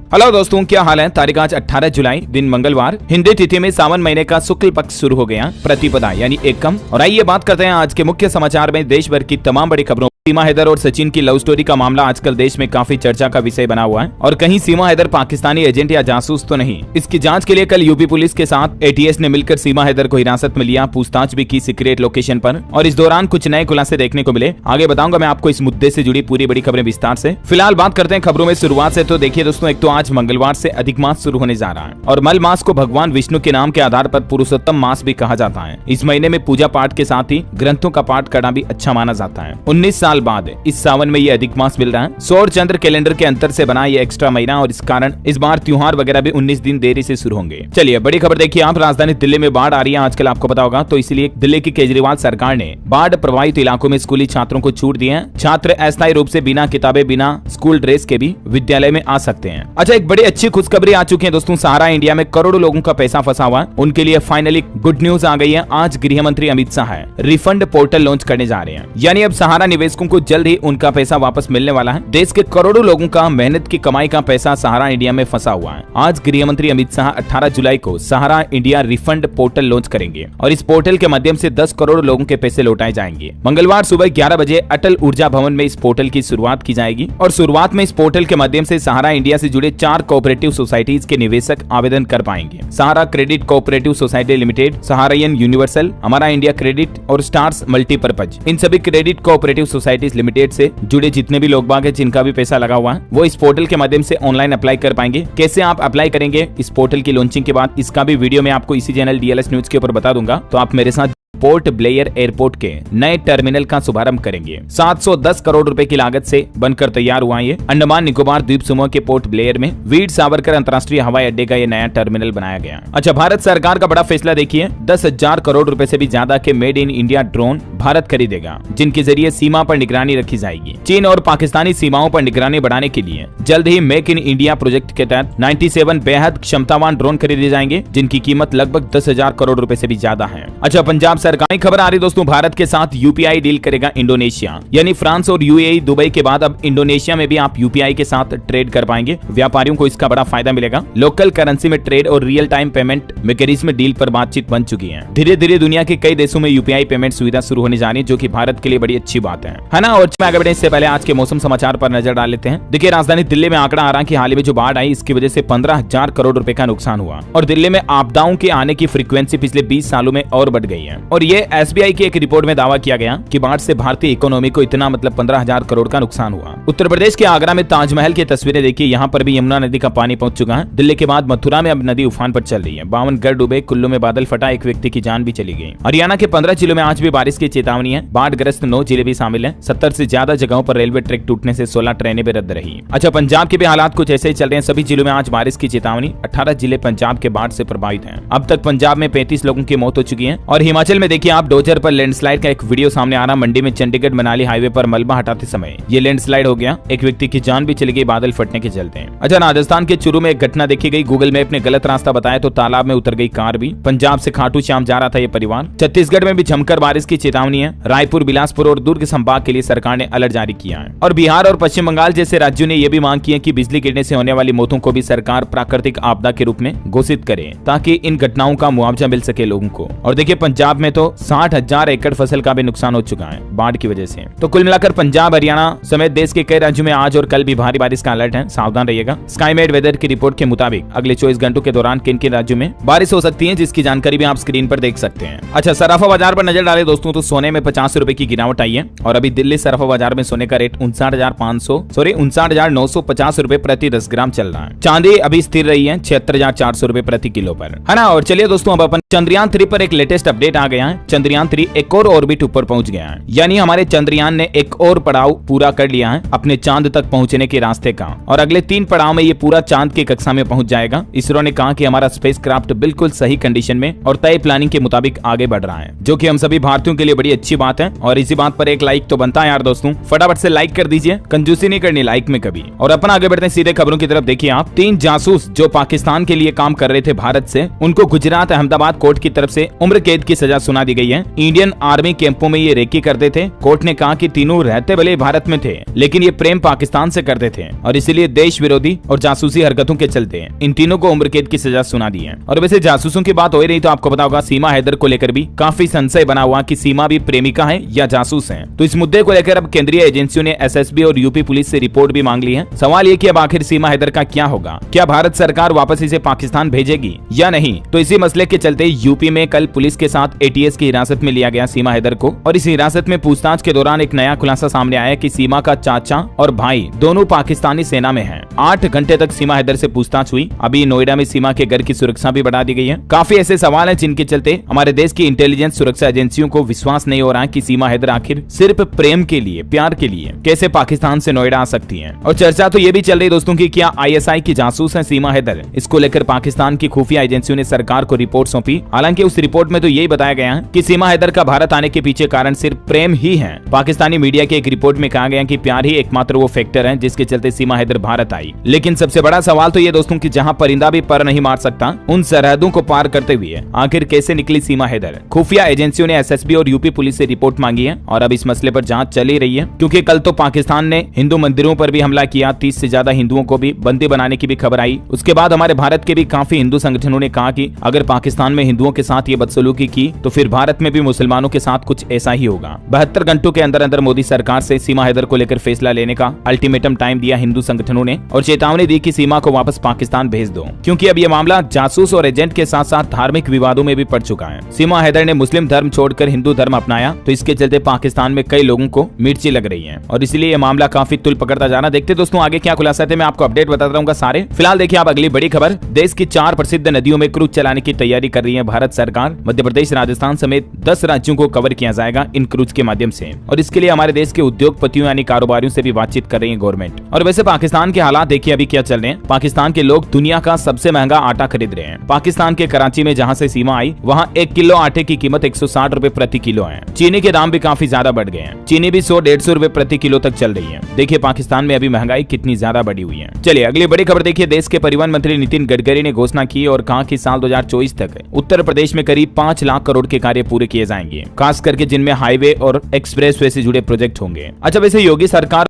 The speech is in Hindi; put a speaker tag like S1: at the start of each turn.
S1: हेलो दोस्तों, क्या हाल है। तारीख आज 18 जुलाई दिन मंगलवार, हिंदी तिथि में सावन महीने का शुक्ल पक्ष शुरू हो गया, प्रतिपदा यानी एकम। और आइए बात करते हैं आज के मुख्य समाचार में देश भर की तमाम बड़ी खबरों। सीमा हैदर और सचिन की लव स्टोरी का मामला आजकल देश में काफी चर्चा का विषय बना हुआ है। और कहीं सीमा हैदर पाकिस्तानी एजेंट या जासूस तो नहीं, इसकी जांच के लिए कल यूपी पुलिस के साथ एटीएस ने मिलकर सीमा हैदर को हिरासत में लिया, पूछताछ भी की सीक्रेट लोकेशन पर। और इस दौरान कुछ नए खुलासे देखने को मिले। आगे बताऊंगा मैं आपको इस मुद्दे से जुड़ी पूरी बड़ी खबरें विस्तार से। फिलहाल बात करते हैं खबरों में शुरुआत से। तो देखिए दोस्तों, एक तो आज मंगलवार से अधिक मास शुरू होने जा रहा है और मल मास को भगवान विष्णु के नाम के आधार पर पुरुषोत्तम मास भी कहा जाता है। इस महीने में पूजा पाठ के साथ ही ग्रंथों का पाठ करना भी अच्छा माना जाता है। 19 साल बाद इस सावन में ये अधिक मास मिल रहा है। सौर चंद्र कैलेंडर के अंतर से बना ये एक्स्ट्रा महीना और इस कारण इस बार त्योहार वगैरह भी 19 दिन देरी से शुरू होंगे। चलिए बड़ी खबर देखिए आप। राजधानी दिल्ली में बाढ़ आ रही है आजकल, आपको पता होगा। तो इसलिए दिल्ली की केजरीवाल सरकार ने बाढ़ प्रभावित इलाकों में स्कूली छात्रों को छूट दी है। छात्र अस्थायी रूप से बिना किताबें बिना स्कूल ड्रेस के भी विद्यालय में आ सकते हैं। अच्छा, एक बड़ी अच्छी खुशखबरी आ चुकी है दोस्तों। सहारा इंडिया में करोड़ों लोगों का पैसा फंसा हुआ है, उनके लिए फाइनली गुड न्यूज आ गई है। आज गृह मंत्री Amit Shah refund portal launch करने जा रहे हैं, यानी अब सहारा निवेशकों को जल्द ही उनका पैसा वापस मिलने वाला है। देश के करोड़ों लोगों का मेहनत की कमाई का पैसा सहारा इंडिया में फंसा हुआ है। आज गृह मंत्री अमित शाह 18 जुलाई को सहारा इंडिया रिफंड पोर्टल लॉन्च करेंगे और इस पोर्टल के माध्यम से 10 करोड़ लोगों के पैसे लौटाए जाएंगे। मंगलवार सुबह 11 बजे अटल ऊर्जा भवन में इस पोर्टल की शुरुआत की जाएगी और शुरुआत में इस पोर्टल के माध्यम से सहारा इंडिया से जुड़े 4 कोऑपरेटिव सोसाइटीज के निवेशक आवेदन कर पाएंगे। Sahara credit cooperative society limited, Saharayn universal, Hamara India credit और स्टार्स मल्टीपर्पज, इन सभी क्रेडिट कोऑपरेटिव सोसाइटीज लिमिटेड से जुड़े जितने भी लोग बाग है जिनका भी पैसा लगा हुआ है, वो इस पोर्टल के माध्यम से ऑनलाइन अप्लाई कर पाएंगे। कैसे आप अप्लाई करेंगे इस पोर्टल की लॉन्चिंग के बाद, इसका भी वीडियो मैं आपको इसी चैनल डीएलएस न्यूज के ऊपर बता दूंगा। तो आप मेरे साथ पोर्ट ब्लेयर एयरपोर्ट के नए टर्मिनल का शुभारंभ करेंगे। 710 करोड़ रुपए की लागत से बनकर तैयार हुआ ये अंडमान निकोबार द्वीप समूह के पोर्ट ब्लेयर में वीर सावरकर अंतर्राष्ट्रीय हवाई अड्डे का ये नया टर्मिनल बनाया गया। अच्छा, भारत सरकार का बड़ा फैसला देखिए। 10,000 करोड़ रुपए से भी ज्यादा के made in India drone Bharat खरीदेगा, जिनके जरिए सीमा पर निगरानी रखी जाएगी। चीन और पाकिस्तानी सीमाओं पर निगरानी बढ़ाने के लिए जल्द ही मेक इन इंडिया प्रोजेक्ट के तहत 97 बेहद क्षमतावान ड्रोन खरीदे जाएंगे, जिनकी कीमत लगभग 10,000 करोड़ रुपए से भी ज्यादा है। अच्छा, पंजाब सरकारी खबर आ रही दोस्तों, भारत के साथ यूपीआई डील करेगा इंडोनेशिया, यानी फ्रांस और यूएई दुबई के बाद अब इंडोनेशिया में भी आप यूपीआई के साथ ट्रेड कर पाएंगे। व्यापारियों को इसका बड़ा फायदा मिलेगा। लोकल करेंसी में ट्रेड और real time payment mechanism deal पर बातचीत बन चुकी है। धीरे धीरे दुनिया के कई देशों में यूपीआई पेमेंट सुविधा शुरू होने जा रही है, जो कि भारत के लिए बड़ी अच्छी बात है ना। और आगे बढ़ने से पहले आज के मौसम समाचार पर नजर डाल लेते हैं। देखिए, राजधानी दिल्ली में आंकड़ा आ रहा है कि हाल ही में जो बाढ़ आई, इसकी वजह से 15,000 करोड़ रुपए का नुकसान हुआ और दिल्ली में आपदाओं के आने की फ्रीक्वेंसी पिछले 20 सालों में और बढ़ गई है। और ये एसबीआई की एक रिपोर्ट में दावा किया गया कि बाढ़ से भारतीय इकोनॉमी को इतना 15,000 करोड़ का नुकसान हुआ। उत्तर प्रदेश के आगरा में ताजमहल की तस्वीरें देखिए, यहाँ पर भी यमुना नदी का पानी पहुंच चुका है। दिल्ली के बाद मथुरा में अब नदी उफान पर चल रही है। 52 घर डूबे, कुल्लू में बादल फटा, एक व्यक्ति की जान भी चली गई। हरियाणा के 15 जिलों में आज भी बारिश की चेतावनी है। बाढ़ ग्रस्त 9 जिले भी शामिल है। 70 से ज्यादा जगहों पर रेलवे ट्रैक टूटने से 16 ट्रेनें भी रद्द रही। अच्छा, पंजाब के भी हालात कुछ ऐसे ही चल रहे हैं। सभी जिलों में आज बारिश की चेतावनी। 18 जिले पंजाब के बाढ़ से प्रभावित हैं। अब तक पंजाब में 35 लोगों की मौत हो चुकी है। और हिमाचल में देखिए आप, डोजर पर लैंडस्लाइड का एक वीडियो सामने आ रहा। मंडी में चंडीगढ़ मनाली हाईवे पर मलबा हटाते समय ये लैंडस्लाइड हो गया, एक व्यक्ति की जान भी चली गई बादल फटने के चलते। अच्छा, राजस्थान के चूरू में एक घटना देखी गई। गूगल मैप ने गलत रास्ता बताया तो तालाब में उतर गई कार भी। पंजाब से खाटू श्याम जा रहा था ये परिवार। छत्तीसगढ़ में भी जमकर बारिश की चेतावनी है। रायपुर, बिलासपुर और दुर्ग संभाग के लिए सरकार ने अलर्ट जारी किया है। और बिहार और पश्चिम बंगाल जैसे राज्यों ने यह भी मांग की है कि बिजली गिरने से होने वाली मौतों को भी सरकार प्राकृतिक आपदा के रूप में घोषित करे, ताकि इन घटनाओं का मुआवजा मिल सके लोगों को। और देखिए, पंजाब में तो 60,000 एकड़ फसल का भी नुकसान हो चुका है बाढ़ की वजह से। तो कुल मिलाकर पंजाब, हरियाणा समेत देश के कई राज्यों में आज और कल भी भारी बारिश का अलर्ट है, सावधान रहिएगा। स्काईमेट वेदर की रिपोर्ट के मुताबिक अगले 24 घंटों के दौरान किन किन राज्यों में बारिश हो सकती है, जिसकी जानकारी भी आप स्क्रीन पर देख सकते हैं। अच्छा, सराफा बाजार पर नजर डाले दोस्तों, तो सोने में 50 रुपए की गिरावट आई है और अभी दिल्ली सराफा बाजार में सोने का रेट 59,950 रुपए प्रति 10 ग्राम चल रहा है। चांदी अभी स्थिर रही है 76,400 रुपए प्रति किलो पर, है ना। और चलिए दोस्तों, अब अपन चंद्रयान 3 पर एक लेटेस्ट अपडेट आ गया है। चंद्रयान 3 एक और ऑर्बिट ऊपर पहुंच गया है, यानी हमारे चंद्रयान ने एक और पड़ाव पूरा कर लिया है अपने चांद तक पहुंचने के रास्ते का। और अगले 3 पड़ाव में ये पूरा चांद की कक्षा में पहुंच जाएगा। इसरो ने कहा कि हमारा स्पेसक्राफ्ट बिल्कुल सही कंडीशन में और तय प्लानिंग के मुताबिक आगे बढ़ रहा है, जो कि हम सभी भारतीयों के लिए बड़ी अच्छी बात है। और इसी बात पर एक लाइक तो बनता है यार दोस्तों, फटाफट से लाइक कर दीजिए, कंजूसी नहीं करनी लाइक में कभी। और अपन आगे बढ़ते हैं सीधे खबरों की तरफ। देखिए आप, 3 जासूस जो पाकिस्तान के लिए काम कर रहे थे भारत से, उनको गुजरात अहमदाबाद कोर्ट की तरफ से उम्र कैद की सजा सुना दी गई है। इंडियन आर्मी कैंपों में ये रेकी करते थे। कोर्ट ने कहा कि तीनों रहते भले भारत में थे, लेकिन ये प्रेम पाकिस्तान से करते थे और इसीलिए देश विरोधी और जासूसी हरकतों के चलते इन तीनों को उम्र कैद की सजा सुना दी है। और वैसे जासूसों की बात हो ही रही तो आपको पता होगा सीमा हैदर को लेकर भी काफी संशय बना हुआ कि सीमा भी प्रेमिका है या जासूस है। तो इस मुद्दे को लेकर अब केंद्रीय एजेंसियों ने एसएसबी और यूपी पुलिस से रिपोर्ट भी मांग ली है। सवाल ये कि अब आखिर सीमा हैदर का क्या होगा, क्या भारत सरकार वापस इसे पाकिस्तान भेजेगी या नहीं। तो इसी मसले के चलते यूपी में कल पुलिस के साथ एटीएस की हिरासत में लिया गया सीमा हैदर को और इस हिरासत में पूछताछ के दौरान एक नया खुलासा सामने आया कि सीमा का चाचा और भाई दोनों पाकिस्तानी सेना में हैं। 8 घंटे तक सीमा हैदर से पूछताछ हुई। अभी नोएडा में सीमा के घर की सुरक्षा भी बढ़ा दी गई है। काफी ऐसे सवाल हैं जिनके चलते हमारे देश की इंटेलिजेंस सुरक्षा एजेंसियों को विश्वास नहीं हो रहा है कि सीमा हैदर आखिर सिर्फ प्रेम के लिए, प्यार के लिए कैसे पाकिस्तान से नोएडा आ सकती है। और चर्चा तो ये भी चल रही दोस्तों की क्या आईएसआई की जासूस है सीमा हैदर। इसको लेकर पाकिस्तान की खुफिया एजेंसियों ने सरकार को रिपोर्ट सौंपी। हालांकि उस रिपोर्ट में तो यही बताया गया है कि सीमा हैदर का भारत आने के पीछे कारण सिर्फ प्रेम ही है। पाकिस्तानी मीडिया की एक रिपोर्ट में कहा गया कि प्यार ही एकमात्र वो फैक्टर है जिसके चलते सीमा हैदर भारत आई। लेकिन सबसे बड़ा सवाल तो ये दोस्तों की जहां परिंदा भी पर नहीं मार सकता, उन सरहदों को पार करते हुए आखिर कैसे निकली सीमा हैदर। खुफिया एजेंसियों ने एसएसबी और यूपी पुलिस से रिपोर्ट मांगी है और अब इस मसले पर जांच चल ही रही है, क्योंकि कल तो पाकिस्तान ने हिंदू मंदिरों पर भी हमला किया। 30 से ज्यादा हिंदुओं को भी बंदी बनाने की भी खबर आई। उसके बाद हमारे भारत के भी काफी हिंदू संगठनों ने कहा कि अगर पाकिस्तान में हिंदुओं के साथ ये बदसलूकी की तो फिर भारत में भी मुसलमानों के साथ कुछ ऐसा ही होगा। 72 घंटों के अंदर अंदर मोदी सरकार से सीमा हैदर को लेकर फैसला लेने का अल्टीमेटम टाइम दिया हिंदू संगठनों ने और चेतावनी दी कि सीमा को वापस पाकिस्तान भेज दो, क्योंकि अब ये मामला जासूस और एजेंट के साथ साथ धार्मिक विवादों में भी पड़ चुका है। सीमा हैदर ने मुस्लिम धर्म छोड़कर हिंदू धर्म अपनाया तो इसके चलते पाकिस्तान में कई लोगों को मिर्ची लग रही है और इसलिए ये मामला काफी तुल पकड़ता जाना। देखते दोस्तों आगे क्या खुलासा थे, मैं आपको अपडेट बताता रहूंगा सारे। फिलहाल देखिए आप अगली बड़ी खबर, देश की 4 प्रसिद्ध नदियों में क्रूज चलाने की तैयारी कर रही है भारत सरकार। मध्य प्रदेश, राजस्थान समेत 10 राज्यों को कवर किया जाएगा इन क्रूज के माध्यम से और इसके लिए हमारे देश के उद्योगपतियों यानी कारोबारियों से भी बातचीत कर रही है गवर्नमेंट। और वैसे पाकिस्तान के हालात देखिए अभी क्या चल रहे हैं। पाकिस्तान के लोग दुनिया का सबसे महंगा आटा खरीद रहे हैं। पाकिस्तान के कराची में जहां से सीमा आई वहां 1 किलो आटे की कीमत 160 रुपए प्रति किलो है। चीनी के दाम भी काफी ज्यादा बढ़ गए हैं। चीनी भी 100-150 रुपए प्रति किलो तक चल रही है। देखिए पाकिस्तान में अभी महंगाई कितनी ज्यादा बढ़ी हुई है। चलिए अगली बड़ी खबर देखिए, देश के परिवहन मंत्री नितिन गडकरी ने घोषणा की और कहा कि साल 2024 तक उत्तर प्रदेश में करीब 5 लाख करोड़ के कार्य पूरे किए जाएंगे, खास करके जिनमें हाईवे और एक्सप्रेस वे से जुड़े प्रोजेक्ट होंगे। अच्छा वैसे योगी सरकार